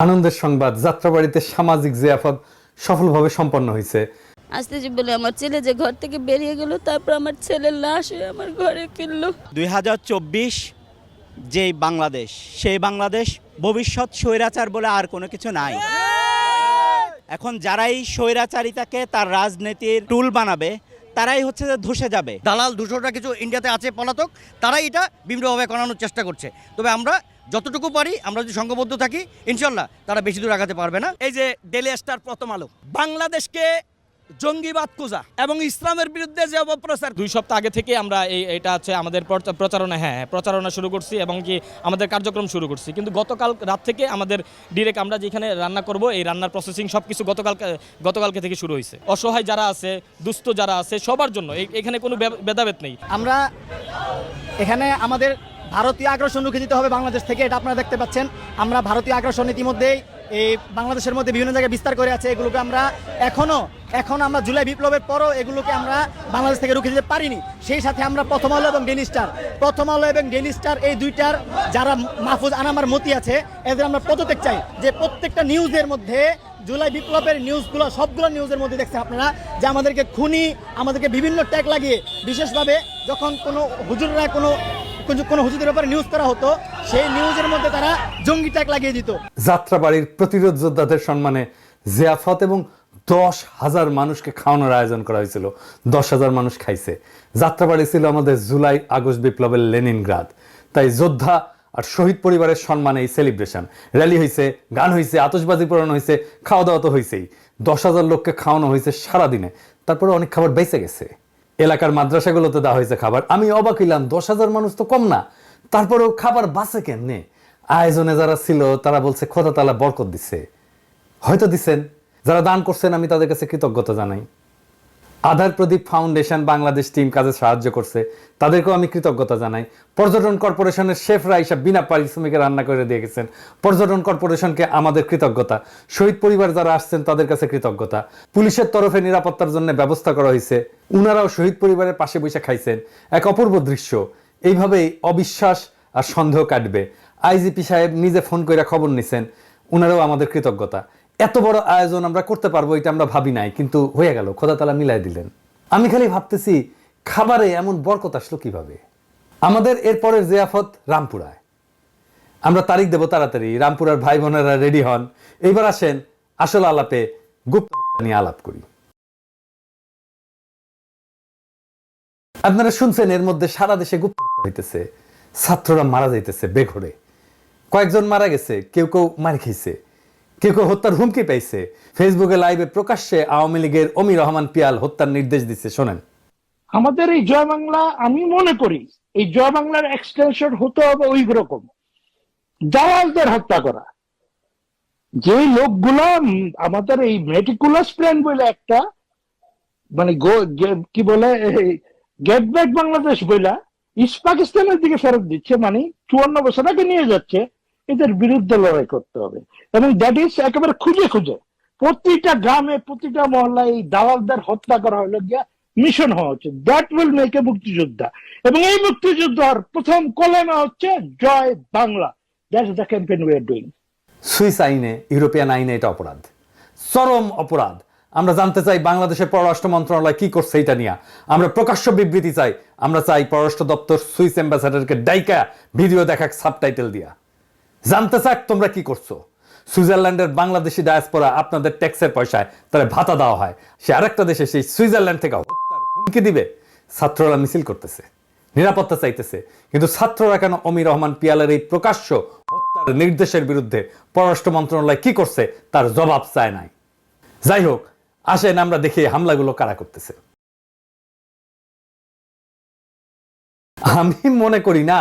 আনন্দের সংবাদ, যাত্রাবাড়িতে সামাজিক জিয়াফত সফলভাবে সম্পন্ন হয়েছে। আসতে যে বলে আমার ছেলে যে ঘর থেকে বেরিয়ে গেল, তারপর আমার ছেলের লাশ হয়ে আমার ঘরে ফিরলো। 2024 যেই বাংলাদেশ, সেই বাংলাদেশ ভবিষ্যৎ স্বৈরাচার বলে আর কোনো কিছু নাই। এখন যারাই স্বৈরাচারিতাকে তার রাজনীতির টুল বানাবে, তারাই হচ্ছে যে ধসে যাবে। দালাল দুশোটা কিছু ইন্ডিয়াতে আছে পলাতক, তারাই এটা বিভিন্নভাবে করানোর চেষ্টা করছে। তবে আমরা যতটুকু পারি, আমরা যদি সংঘবদ্ধ থাকি, ইনশাল্লাহ তারা বেশি দূর আগাতে পারবে না। এই যে ডেইলি স্টার, প্রথম আলো, বাংলাদেশকে জঙ্গিবাদ খোঁজা এবং ইসলামের বিরুদ্ধে যে অপপ্রচার, 2 সপ্তাহ আগে থেকে আমরা এটা হচ্ছে আমাদের প্রচারণা শুরু করছি এবং কি আমাদের কার্যক্রম শুরু করছি। কিন্তু গতকাল রাত থেকে আমাদের ডিরেক্ট আমরা যেখানে রান্না করব, এই রান্নার প্রসেসিং সব কিছু গতকালকে থেকে শুরু হয়েছে। অসহায় যারা আছে, দুস্থ যারা আছে, সবার জন্য এখানে কোনো ভেদাভেদ নেই। আমরা এখানে আমাদের ভারতীয় আগ্রাসন রুখে দিতে হবে বাংলাদেশ থেকে। এটা আপনারা দেখতে পাচ্ছেন, আমরা ভারতীয় আগ্রাসন ইতিমধ্যেই এই বাংলাদেশের মধ্যে বিভিন্ন জায়গায় বিস্তার করে আছে। এগুলোকে আমরা এখন আমরা জুলাই বিপ্লবের পরও এগুলোকে আমরা বাংলাদেশ থেকে রুখে দিতে পারিনি। সেই সাথে আমরা প্রথম আলো এবং ডেইলি স্টার এই দুইটার যারা মাহফুজ আনামার মতি আছে, এদের আমরা পদত্যাগ চাই। যে প্রত্যেকটা নিউজের মধ্যে জুলাই বিপ্লবের নিউজগুলো, সবগুলো নিউজের মধ্যে দেখছেন আপনারা যে আমাদেরকে খুনি, আমাদেরকে বিভিন্ন ট্যাগ লাগিয়ে, বিশেষভাবে যখন কোনো হুজুররা কোনো হুজুরের ব্যাপারে নিউজ করা হতো, সেই নিউজের মধ্যে তারা জঙ্গি ট্যাগ লাগিয়ে দিত। যাত্রাবাড়ির প্রতিরোধ যোদ্ধাদের সম্মানে জিয়াফত এবং 10,000 মানুষকে খাওয়ানোর আয়োজন করা হয়েছিল। 10,000 মানুষ খাইছে। যাত্রাবাড়ি ছিল আমাদের জুলাই আগস্ট বিপ্লবের লেনিনগ্রাদ। তাই যোদ্ধা আর শহীদ পরিবারের সম্মানে এই সেলিব্রেশন, র্যালি হয়েছে, গান হয়েছে, আতশবাজি পোড়ানো হয়েছে, খাওয়া দাওয়া তো হয়েছেই। 10,000 লোককে খাওয়ানো হয়েছে সারাদিনে। তারপরে অনেক খাবার বেঁচে গেছে। এলাকার মাদ্রাসাগুলোতে দেওয়া হয়েছে খাবার। আমি অবাক হইলাম, 10,000 মানুষ তো কম না, তারপরেও খাবার বাঁচে কেমনে? আয়োজনে যারা ছিল তারা বলছে খোদা তাআলা বরকত দিছে। হয়তো দিচ্ছেন। যারা দান করছেন আমি তাদের কাছে কৃতজ্ঞতা জানাই। আধার প্রদীপ ফাউন্ডেশন বাংলাদেশ টিম কাজে সাহায্য করছে, তাদেরকেও আমি কৃতজ্ঞতা জানাই। পর্যটন কর্পোরেশনের শেফরা হিসাব বিনা পারিশ্রমিকে রান্না করে দিয়ে গেছেন, পর্যটন কর্পোরেশনকে আমাদের কৃতজ্ঞতা। শহীদ পরিবার যারা আসছেন তাদের কাছে কৃতজ্ঞতা। পুলিশের তরফে নিরাপত্তার জন্য ব্যবস্থা করা হয়েছে, উনারাও শহীদ পরিবারের পাশে বসে খাইছেন। এক অপূর্ব দৃশ্য। এইভাবেই অবিশ্বাস আর সন্দেহ কাটবে। আইজিপি সাহেব নিজে ফোন করে খবর নিছেন, উনারাও আমাদের কৃতজ্ঞতা। এত বড় আয়োজন আমরা করতে পারবো এটা আমরা ভাবি নাই, কিন্তু হয়ে গেল, খোদা তাআলা মিলাই দিলেন। আমি খালি ভাবতেছি খাবারে এমন বরকত আসলো কিভাবে। আমাদের এরপরের জিয়াফত রামপুরায়। আমরা তারিখ দেব তাড়াতাড়ি। রামপুরার ভাই বোনেরা রেডি হন। এইবার আসেন আসল আলাপে, গুপ্ত হত্যা নিয়ে আলাপ করি। আপনারা শুনছেন এর মধ্যে সারা দেশে গুপ্ত হত্যা হইতেছে, ছাত্ররা মারা যাইতেছে বেঘরে। কয়েকজন মারা গেছে, কেউ মার খেয়েছে, কেউ হত্যার হুমকি পাইছে। ফেসবুকে লাইভে প্রকাশ্যে আওয়ামী লীগের অমির রহমান পিয়াল হত্যার নির্দেশ দিচ্ছে। শোনেন। আমাদের এই জয় বাংলা, আমি মনে করি এই জয় বাংলার এক্সটেনশন হতে হবে ওই রকম দালালদের হত্যা করা। যে লোকগুলা আমাদের এই মেটিকুলাস প্ল্যান বলে একটা, মানে কি বলে, গেট ব্যাক বাংলাদেশ বইলা ইস্ট পাকিস্তানের দিকে ফেরত দিচ্ছে, মানে 54 বছর আগে নিয়ে যাচ্ছে। এদের বিরুদ্ধে লড়াই করতে হবে এবং দ্যাট ইজ একেবারে খুঁজে প্রতিটা গ্রামে, প্রতিটা মহল্লায় এই দালালদের হত্যা করা হলো গিয়া মিশন হওয়া উচিত। দ্যাট উইল মেক এ মুক্তিযোদ্ধা। এবং এই মুক্তিযুদ্ধের প্রথম কলেমা হচ্ছে জয় Bangla. That is the campaign we are doing. Swiss আইনে, ইউরোপিয়ান আইনে এটা অপরাধ, চরম অপরাধ। আমরা জানতে চাই বাংলাদেশের পররাষ্ট্র মন্ত্রণালয় কি করছে এটা নিয়ে। আমরা প্রকাশ্য বিবৃতি চাই। আমরা চাই পররাষ্ট্র দপ্তর সুইস অ্যাম্বাসাডারকে ডাইকা ভিডিও দেখাক সাবটাইটেল দিয়া, জানতে চাক তোমরা কি করছো। সুইজারল্যান্ডের বাংলাদেশি ডায়াসপোরা আপনাদের ট্যাক্সের পয়সায় তারা ভাতা দেওয়া হয়, সে আরেকটা দেশে সেই সুইজারল্যান্ড থেকে হত্যার হুমকি দিবে। ছাত্ররা মিছিল করতেছে, নিরাপত্তা চাইতেছে, কিন্তু ছাত্ররা কেন অমির রহমান পিয়ালের এই প্রকাশ্য হত্যার নির্দেশের বিরুদ্ধে পররাষ্ট্র মন্ত্রণালয় কি করছে তার জবাব চায় নাই। যাই হোক, আসেন আমরা দেখি হামলাগুলো কারা করতেছে। আমি মনে করি না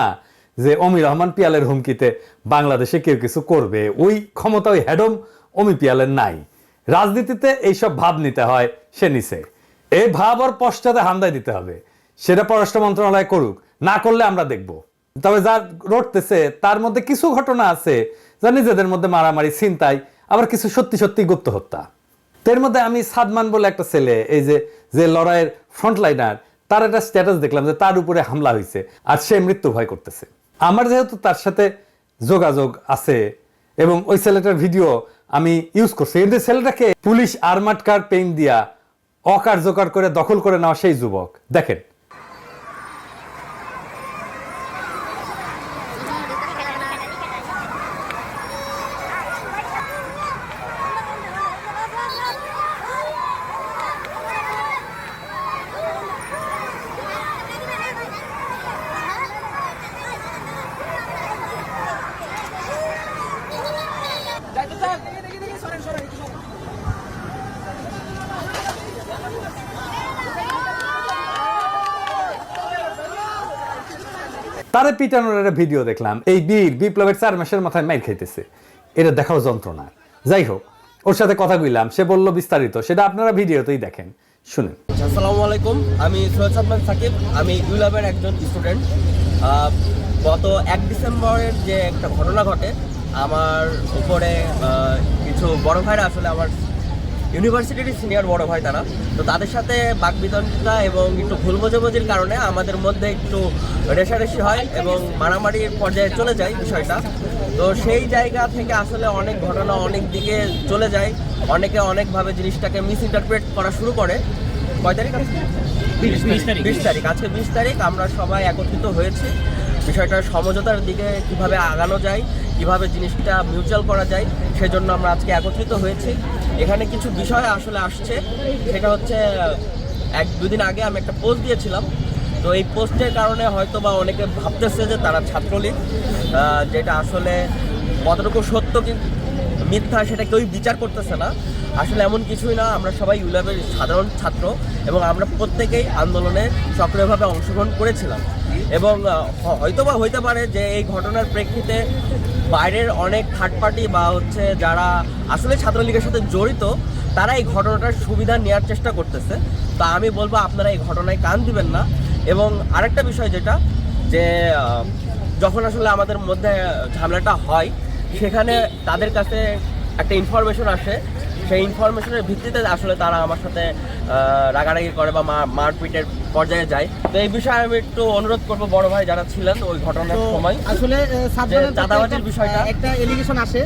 যে অমির রহমান পিয়ালের হুমকিতে বাংলাদেশে কেউ কিছু করবে। ওই ক্ষমতা ওই হেডম অমি পিয়ালের নাই। রাজনীতিতে এইসব ভাব নিতে হয়, সে নিছে। এই ভাব আর পশ্চাতে হামদায় দিতে হবে, সেটা পররাষ্ট্র মন্ত্রণালয় করুক, না করলে আমরা দেখব। তবে যা রটতেছে তার মধ্যে কিছু ঘটনা আছে যা নিজেদের মধ্যে মারামারি, ছিনতাই, আবার কিছু সত্যি গুপ্ত হত্যা। এর মধ্যে আমি সাদমান বলে একটা ছেলে, এই যে লড়াইয়ের ফ্রন্টলাইনার, তার একটা স্ট্যাটাস দেখলাম যে তার উপরে হামলা হয়েছে আর সে মৃত্যু ভয় করতেছে। আমার যেহেতু তার সাথে যোগাযোগ আছে এবং ওই ছেলেটার ভিডিও আমি ইউজ করছি, কিন্তু ছেলেটাকে পুলিশ আর্মার্ড কার পেইন্ট দিয়া অকার্যকর করে দখল করে নেওয়া সেই যুবক দেখেন। তারে পিটানোর একটা ভিডিও দেখলাম, এই বীর বিপ্লবের 4 মাসের মাথায় মাইর খাইতেছে, এটা দেখাও যন্ত্রণা। যাই হোক, ওর সাথে কথা কইলাম, সে বলল বিস্তারিত, সেটা আপনারা ভিডিওতেই দেখেন, শুনেন। আসসালামু আলাইকুম, আমি সৈয়দ সাদমান সাকিব, আমি ইউল্যাবের একজন স্টুডেন্ট। গত 1 ডিসেম্বরের যে একটা ঘটনা ঘটে, আমার উপরে কিছু বড় ভাইরা, আসলে আমার ইউনিভার্সিটির সিনিয়র বড় ভাই তারা, তো তাদের সাথে বাকবিতণ্ডা এবং একটু ভুল বোঝাবুঝির কারণে আমাদের মধ্যে একটু রেষারেষি হয় এবং মারামারির পর্যায়ে চলে যায় বিষয়টা। তো সেই জায়গা থেকে আসলে অনেক ঘটনা অনেক দিকে চলে যায়, অনেকে অনেকভাবে জিনিসটাকে মিস ইন্টারপ্রেট করা শুরু করে। কয় তারিখ? 20 তারিখ। আজকে 20 তারিখ আমরা সবাই একত্রিত হয়েছি বিষয়টার সমঝোতার দিকে কিভাবে আগানো যায়, কিভাবে জিনিসটা মিউচুয়াল করা যায়, সেজন্য আমরা আজকে একত্রিত হয়েছি। এখানে কিছু বিষয় আসলে আসছে, সেটা হচ্ছে 1-2 দিন আগে আমি একটা পোস্ট দিয়েছিলাম। তো এই পোস্টের কারণে হয়তো বা অনেকে ভাবতেছে যে তারা ছাত্রলীগ, যেটা আসলে কতটুকু সত্য কি মিথ্যা সেটা কেউই বিচার করতেছে না। আসলে এমন কিছুই না, আমরা সবাই ইউল্যাবের সাধারণ ছাত্র এবং আমরা প্রত্যেকেই আন্দোলনে সক্রিয়ভাবে অংশগ্রহণ করেছিলাম। এবং হয়তোবা হইতে পারে যে এই ঘটনার প্রেক্ষিতে বাইরের অনেক থার্ড পার্টি বা হচ্ছে যারা আসলে ছাত্রলীগের সাথে জড়িত, তারা এই ঘটনাটার সুবিধা নেওয়ার চেষ্টা করতেছে। তা আমি বলবো আপনারা এই ঘটনায় কান দিবেন না। এবং আরেকটা বিষয় যেটা, যে যখন আসলে আমাদের মধ্যে ঝামেলাটা হয়, সেখানে তাদের কাছে একটা ইনফরমেশন আসে, সেই ইনফরমেশনের ভিত্তিতে আসলে তারা আমার সাথে রাগারাগি করে বা মারপিটের পর্যায়ে যায়। তো এই বিষয়ে আমি একটু অনুরোধ করবো বড় ভাই যারা ছিলেন ওই ঘটনার সময়, আসলে চাঁদাবাজির বিষয়টা একটা এলিগেশন আসে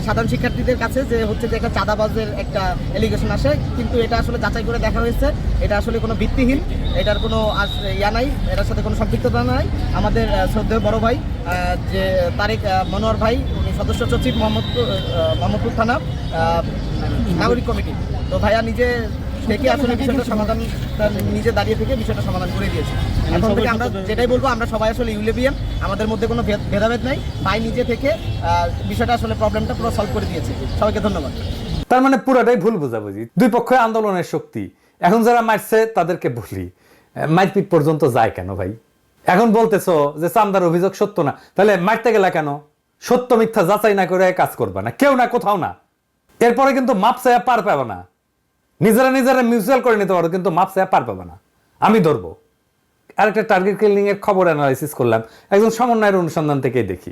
সাধারণ শিক্ষার্থীদের কাছে, যে হচ্ছে যে একটা চাঁদাবাজের একটা এলিগেশন আসে, কিন্তু এটা আসলে যাচাই করে দেখা হয়েছে এটা আসলে কোনো ভিত্তিহীন, এটার কোনো ইয়া নাই, এটার সাথে কোনো সম্পৃক্ততা নাই। আমাদের শ্রদ্ধেয় বড় ভাই যে তারেক মনোয়ার ভাই, উনি সদস্য সচিব মোহাম্মদপুর থানা নাগরিক কমিটি। তো ভাইয়া নিজে থেকে আসলে বিষয়টা সমাধান, নিজে দাঁড়িয়ে থেকে বিষয়টা সমাধান করে দিয়েছে। এখন থেকে আমরা যেটাই বলবো, আমরা সবাই আসলে ইউলেবিয়ান, আমাদের মধ্যে কোনো ভেদাভেদ নাই। ভাই নিজে থেকে বিষয়টা আসলে প্রবলেমটা পুরো সলভ করে দিয়েছে। সবাইকে ধন্যবাদ। তার মানে পুরোটাই ভুল বোঝাবুঝি, দুই পক্ষই আন্দোলনের শক্তি। এখন যারা মারছে তাদেরকে বলি, মারপিট পর্যন্ত যায় কেন ভাই? এখন বলতেছো যে চামদার অভিযোগ সত্য না, তাহলে মারতে গেলা কেন? সত্য মিথ্যা যাচাই না করে কাজ করবা না, কেউ না কোথাও না। এরপরে কিন্তু মাপ চাইয়া পার পাবে না, নিজেরা মিউচুয়াল করে নিতে পারো, কিন্তু মাপ চাইয়া পার পাবে না, আমি ধরবো। আরেকটা টার্গেট কিলিং এর খবর অ্যানালাইসিস করলাম একজন সমন্বয়ের অনুসন্ধান থেকেই দেখি।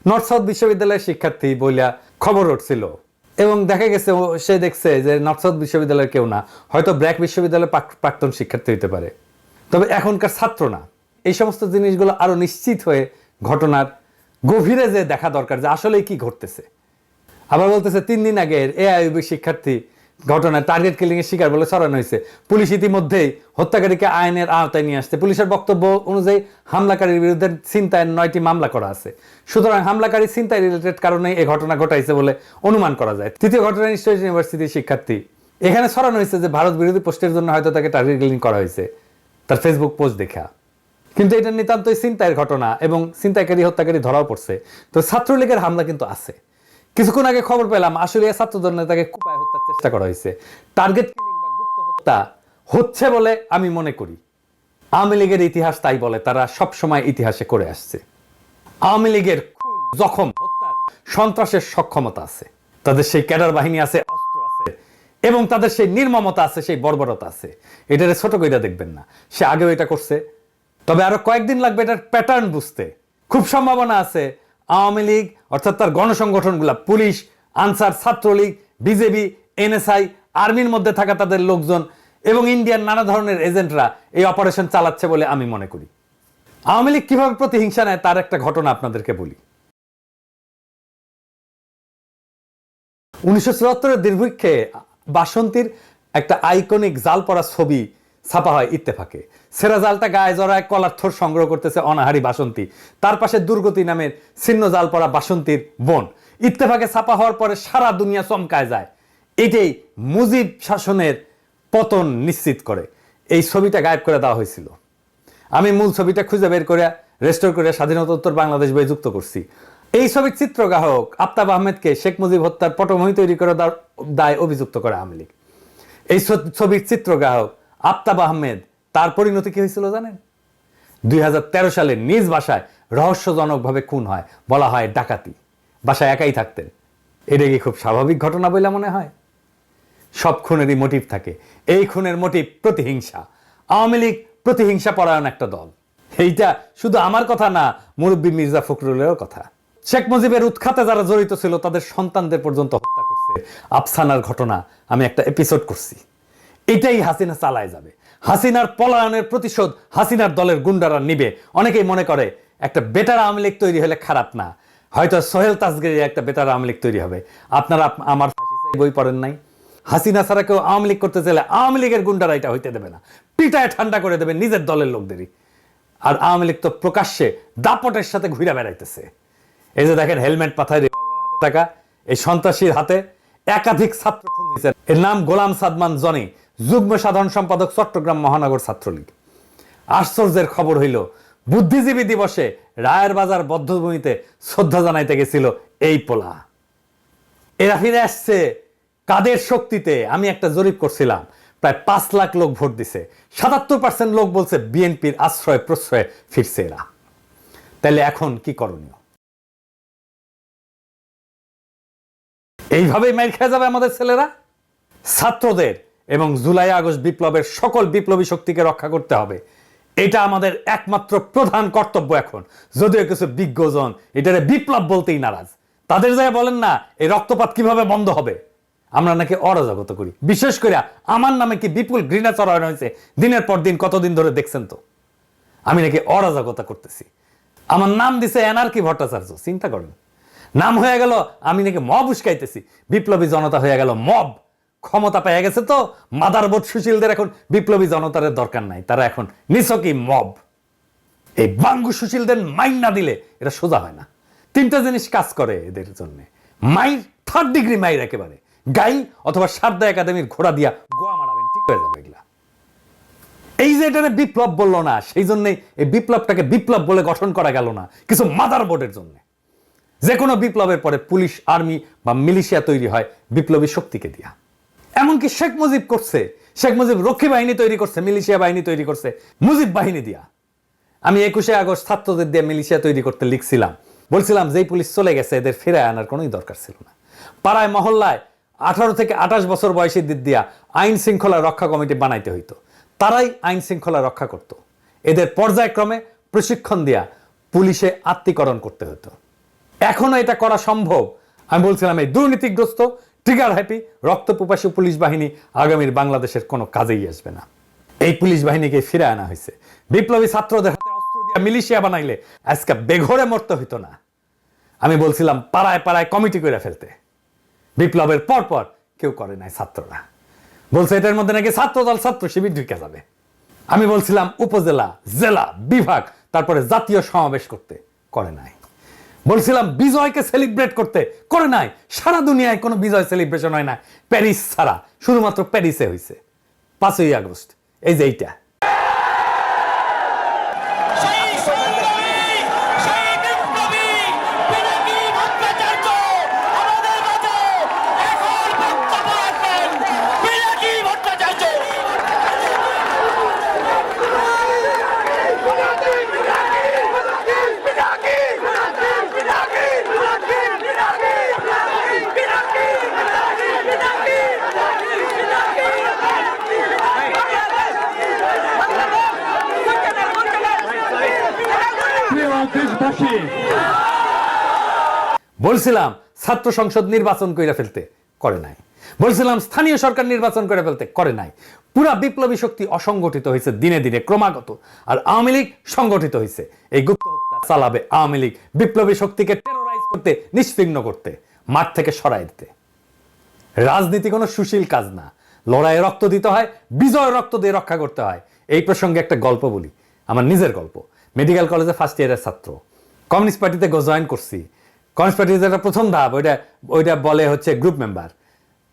নর্থ সাউথ বিশ্ববিদ্যালয়ের শিক্ষার্থী বইলা খবর উঠছিল এবং দেখা গেছে সে দেখছে যে নর্থ সাউথ বিশ্ববিদ্যালয়ের কেউ না, হয়তো ব্র্যাক বিশ্ববিদ্যালয়ের প্রাক্তন শিক্ষার্থী হতে পারে, তবে এখনকার ছাত্র না। এই সমস্ত জিনিসগুলো আরো নিশ্চিত হয়ে ঘটনার গভীরে যে দেখা দরকার যে আসলে কি ঘটতেছে। আবার বলতেছে 3 দিন আগের এআইইউবি শিক্ষার্থী ঘটনায় টার্গেট কিলিং এর শিকার বলে ছড়ানো হয়েছে। পুলিশ ইতিমধ্যেই হত্যাকারীকে আইনের আওতায় নিয়ে আসছে। পুলিশের বক্তব্য অনুযায়ী হামলাকারীর বিরুদ্ধে ছিনতাইয়ের 9টি মামলা করা আছে। সুতরাং হামলাকারী ছিনতাই রিলেটেড কারণে এই ঘটনা ঘটাইছে বলে অনুমান করা যায়। তৃতীয় ঘটনা ইস্টার্ন ইউনিভার্সিটির শিক্ষার্থী, এখানে ছড়ানো হয়েছে যে ভারত বিরোধী পোস্টের জন্য হয়তো তাকে টার্গেট কিলিং করা হয়েছে তার ফেসবুক পোস্ট দেখা, কিন্তু এটা নিতান্তই ছিনতাইয়ের ঘটনা এবং ছিনতাইকারী হত্যাকারী ধরাও পড়ছে। তো ছাত্রলীগের হামলা কিন্তু আছে। কিছুক্ষণ আগে খবর পেলাম আসলে ছাত্রদল নেতাকে কুপায় হত্যার চেষ্টা করা হয়েছে। টার্গেট কিলিং বা গুপ্ত হত্যা হচ্ছে বলে আমি মনে করি। আওয়ামী লীগের ইতিহাস তাই বলে, তারা সব সময় ইতিহাসে করে আসছে। আওয়ামী লীগের খুন, জখম, হত্যা, সন্ত্রাসের সক্ষমতা আছে, তাদের সেই ক্যাডার বাহিনী আছে, অস্ত্র আছে এবং তাদের সেই নির্মমতা আছে, সেই বর্বরতা আছে। এটারে ছোট কইরা দেখবেন না, সে আগেও এটা করছে, তবে আরো কয়েকদিন লাগবে এটার প্যাটার্ন বুঝতে। খুব সম্ভাবনা আছে আওয়ামী লীগ অর্থাৎ তার গণসংগঠনগুলা, police, Ansar, Chhatra League, BJP, NSI, আর্মির মধ্যে থাকা তাদের লোকজন এবং ইন্ডিয়ান নানা ধরনের এজেন্টরা এই অপারেশন চালাচ্ছে বলে আমি মনে করি। আওয়ামী লীগ কিভাবে প্রতিহিংসা নেয় তার একটা ঘটনা আপনাদেরকে বলি। 1974-এর দুর্ভিক্ষে বাসন্তীর একটা আইকনিক জাল পড়া ছবি ছাপা হয় ইত্তেফাকে। সেরা জালটা গায়ে জড়ায় কলার থর সংগ্রহ করতেছে অনাহারী বাসন্তী, তার পাশে দুর্গতি নামের ছিন্ন জাল পড়া বাসন্তীর বোন। ইত্তেফাকে ছাপা হওয়ার পরে সারা দুনিয়া চমকায় যায়। এটাই মুজিব শাসনের পতন নিশ্চিত করে। এই ছবিটা গায়েব করে দেওয়া হয়েছিল। আমি মূল ছবিটা খুঁজে বের করে রেস্টোর করে স্বাধীনতোত্তর বাংলাদেশ বই যুক্ত করছি। এই ছবির চিত্রগ্রাহক আফতাব আহমেদকে শেখ মুজিব হত্যার পটভূমি তৈরি করে দায় অভিযুক্ত করে আওয়ামী লীগ। এই ছবির চিত্রগ্রাহক আফতাব আহমেদ, তার পরিণতি কি হয়েছিল জানেন? 2013 সালে নিজ বাসায় রহস্যজনকভাবে খুন হয়, বলা হয় ডাকাতি। বাসায় একাই থাকতেন। এটা কি খুব স্বাভাবিক ঘটনা বলে মনে হয়? সব খুনেরই মোটিভ থাকে। এই খুনের মোটিভ প্রতিহিংসা। আওয়ামী লীগ প্রতিহিংসা পরায়ণ একটা দল। এইটা শুধু আমার কথা না, মুরব্বী মির্জা ফখরুলেরও কথা। শেখ মুজিবের উৎখাতে যারা জড়িত ছিল তাদের সন্তানদের পর্যন্ত হত্যা করছে। আফসানার ঘটনা আমি একটা এপিসোড করছি। এটাই হাসিনা চালায় যাবে। হাসিনার পলায়নের প্রতিশোধ হাসিনার দলের গুন্ডারা নিবে। অনেকেই মনে করে একটা বেটার আওয়ামী লীগ তৈরি হলে খারাপ না, হয়তো সোহেল তাজগিরের একটা বেটার আওয়ামী লীগ তৈরি হবে। আপনারা আমার বই পড়েন নাই? হাসিনা ছাড়া কেউ আওয়ামী লীগ করতে চাইলে আওয়ামী লীগের গুন্ডারা এটা হইতে দেবে না, পিটায় ঠান্ডা করে দেবে নিজের দলের লোকদেরই। আর আওয়ামী লীগ তো প্রকাশ্যে দাপটের সাথে ঘুরে বেড়াইতেছে। এই যে দেখেন হেলমেট মাথায় হাতে থাকা এই সন্ত্রাসীর হাতে একাধিক ছাত্র খুন হয়েছে। এর নাম গোলাম সাদমান জনি, যুগ্ম সাধারণ সম্পাদক চট্টগ্রাম মহানগর ছাত্রলীগ। আশ্চর্যের খবর হইল বুদ্ধিজীবী দিবসে রায়ের বাজার বদ্ধভূমিতে শ্রদ্ধা জানাইতে গেছিল এই পোলা। এরা ফিরে আসছে কাদের শক্তিতে? আমি একটা জরিপ করছিলাম, প্রায় 5 লাখ লোক ভোট দিছে। 77% লোক বলছে বিএনপির আশ্রয় প্রশ্রয়ে ফিরছে এরা। তাহলে এখন কি করণীয়? এইভাবেই মাইর খেয়ে যাবে আমাদের ছেলেরা? ছাত্রদের এবং জুলাই আগস্ট বিপ্লবের সকল বিপ্লবী শক্তিকে রক্ষা করতে হবে। এটা আমাদের একমাত্র প্রধান কর্তব্য এখন। যদিও কিছু বিজ্ঞজন এটারে বিপ্লব বলতেই নারাজ। তাদের যায় বলেন না এই রক্তপাত কিভাবে বন্ধ হবে? আমরা নাকি অরাজকতা করি। বিশেষ করে আমার নামে কি বিপুল ঘৃণা চড়ানো হয়েছে দিনের পর দিন, কতদিন ধরে দেখছেন তো। আমি নাকি অরাজকতা করতেছি। আমার নাম দিছে এনার্কি ভট্টাচার্য। চিন্তা করেন, নাম হয়ে গেল আমি নাকি মব উস্কাইতেছি। বিপ্লবী জনতা হয়ে গেল মব। ক্ষমতা পেয়ে গেছে তো মাদারবোর্ড সুশীলদের এখন বিপ্লবী জনতার দরকার নাই, তারা এখন নিছকই মব। এই বাঙ্গু সুশীলদের মাইর না দিলে এটা সোজা হয় না। 3টা জিনিস কাজ করে এদের জন্য। মাইর, 3rd ডিগ্রি মাইর, একেবারে গাই অথবা সারদা একাডেমির ঘোড়া দিয়া গোয়া মারাবেন, ঠিক হয়ে যাবে এগুলা। এই যে এটা বিপ্লব বললো না, সেই জন্যই এই বিপ্লবটাকে বিপ্লব বলে গঠন করা গেল না কিছু মাদারবোর্ডের জন্য। যে কোনো বিপ্লবের পরে পুলিশ, আর্মি বা মিলিশিয়া তৈরি হয় বিপ্লবী শক্তিকে দিয়া। এমনকি শেখ মুজিব করছে। শেখ মুজিব রক্ষী বাহিনী তৈরি করছে, মিলিশিয়া বাহিনী তৈরি করছে মুজিব বাহিনী দিয়া। আমি 21শে আগস্ট ছাত্রদের দিয়ে মিলিশিয়া তৈরি করতে লিখছিলাম, বলছিলাম যেই পুলিশ চলে গেছে এদের ফেরায় আনার কোনোই দরকার ছিল না। পাড়ায় মহল্লায় 18 থেকে 28 বছর বয়সীদের দিয়া আইন শৃঙ্খলা রক্ষা কমিটি বানাইতে হইতো। তারাই আইন শৃঙ্খলা রক্ষা করত। এদের পর্যায়ক্রমে প্রশিক্ষণ দিয়া পুলিশে আত্মীকরণ করতে হতো। এখনো এটা করা সম্ভব। আমি বলছিলাম এই দুর্নীতিগ্রস্ত, ট্রিগার হ্যাপি, রক্তপিপাসু পুলিশ বাহিনী আগামীর বাংলাদেশের কোনো কাজেই আসবে না। এই পুলিশ বাহিনীকে ফিরে আনা হয়েছে। বিপ্লবী ছাত্রদের হাতে অস্ত্র দিয়ে মিলিশিয়া বানাইলে আজকে বেঘরে মরতে হইতো না। আমি বলছিলাম পাড়ায় পাড়ায় কমিটি করে ফেলতে। বিপ্লবের পর কেউ করে নাই ছাত্ররা। বলছে এটার মধ্যে নাকি ছাত্রদল, ছাত্র শিবির ঢুকে যাবে। আমি বলছিলাম উপজেলা, জেলা, বিভাগ, তারপরে জাতীয় সমাবেশ করতে, করে নাই। বলছিলাম বিজয়কে সেলিব্রেট করতে, করে নাই। সারা দুনিয়ায় কোনো বিজয় সেলিব্রেশন হয় না প্যারিস ছাড়া, শুধুমাত্র প্যারিসে হয়েছে 5ই আগস্ট। এই যে এইটা বলছিলাম ছাত্র সংসদ নির্বাচন করে ফেলতে, করে নাই। বলছিলাম স্থানীয় সরকার নির্বাচন করে ফেলতে, করে নাই। পুরা বিপ্লবী শক্তি অসংগঠিত হয়েছে দিনে দিনে ক্রমাগত, আর আওয়ামী লীগ সংগঠিত হয়েছে। এই গুপ্ত হত্যা চালাবে আওয়ামী লীগ, বিপ্লবী শক্তিকে টেরোরাইজ করতে, নিশ্চিহ্ন করতে, মাঠ থেকে সরাই দিতে। রাজনীতি কোনো সুশীল কাজ না, লড়াইয়ে রক্ত দিতে হয়, বিজয় রক্ত দিয়ে রক্ষা করতে হয়। এই প্রসঙ্গে একটা গল্প বলি, আমার নিজের গল্প। মেডিকেল কলেজে ফার্স্ট ইয়ারের ছাত্র, কমিউনিস্ট পার্টিতে জয়েন করছি। কমিউনিস্ট পার্টির যেটা প্রথম ধাপ, ওইটা বলে হচ্ছে গ্রুপ মেম্বার।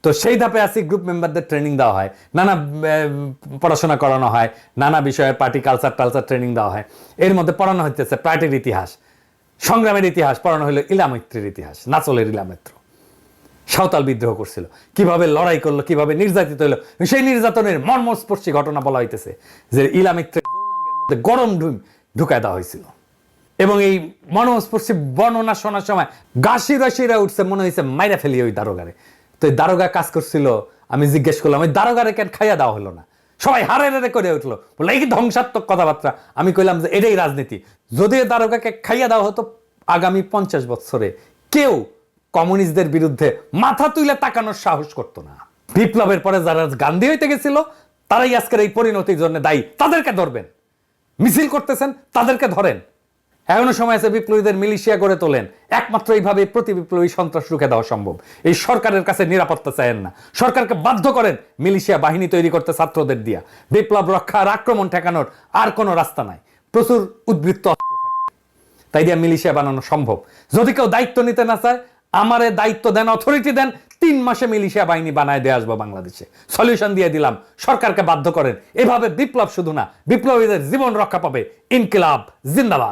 তো সেই ধাপে আসি, গ্রুপ মেম্বারদের ট্রেনিং দেওয়া হয়, নানা পড়াশোনা করানো হয়, নানা বিষয়ে পার্টি কালচার ট্রেনিং দেওয়া হয়। এর মধ্যে পড়ানো হইতেছে পার্টির ইতিহাস, সংগ্রামের ইতিহাস, পড়ানো হলো ইলামৈত্রের ইতিহাস, নাচলের ইলামৈত্র। সাঁওতাল বিদ্রোহ করছিল, কিভাবে লড়াই করলো, কিভাবে নির্যাতিত হলো, সেই নির্যাতনের মর্মস্পর্শী ঘটনা বলা হইতেছে, যে ইলামৈত্রের যৌনাঙ্গের মধ্যে গরম ঢুকায় দেওয়া হয়েছিল। এবং এই মর্মস্পর্শী বর্ণনা শোনার সময় গাছিরা উঠছে, মনে হয়েছে মাইরা ফেলি ওই দারোগারে। তো এই দারোগা কাজ করছিল, আমি জিজ্ঞেস করলাম ওই দারোগারে কেন খাইয়া দেওয়া হলো না? সবাই হারে করে উঠলো, বলে এই ধ্বংসাত্মক কথাবার্তা। আমি কইলাম যে এটাই রাজনীতি। যদি দারোগাকে খাইয়া দেওয়া হতো, আগামী 50 বছরে কেউ কমিউনিস্টদের বিরুদ্ধে মাথা তুলে তাকানোর সাহস করতো না। বিপ্লবের পরে যারা গান্ধী হইতে গেছিল, তারাই আজকের এই পরিণতির জন্য দায়ী। তাদেরকে ধরবেন, মিছিল করতেছেন তাদেরকে ধরেন। এখনো সময় আছে বিপ্লবীদের মিলিশিয়া গড়ে তোলেন, একমাত্র এইভাবে প্রতি বিপ্লবী সন্ত্রাস রুখে দেওয়া সম্ভব। এই সরকারের কাছে নিরাপত্তা চায়েন না, সরকারকে বাধ্য করেন মিলিশিয়া বাহিনী তৈরি করতে ছাত্রদের দিয়া। বিপ্লব রক্ষা আর আক্রমণ ঠেকানোর আর কোনো রাস্তা নাই, প্রচুর উদ্বৃত্ত অস্ত্র থাকে, তাই দিয়া মিলিশিয়া বানানো সম্ভব। যদি কেউ দায়িত্ব নিতে না চায়, আমারে দায়িত্ব দেন, অথরিটি দেন, 3 মাসে মিলিশিয়া বাহিনী বানায় দিয়ে আসবো বাংলাদেশে, সলিউশন দিয়ে দিলাম। সরকারকে বাধ্য করেন, এভাবে বিপ্লব শুধু না, বিপ্লবীদের জীবন রক্ষা পাবে। ইনকিলাব জিন্দাবাদ।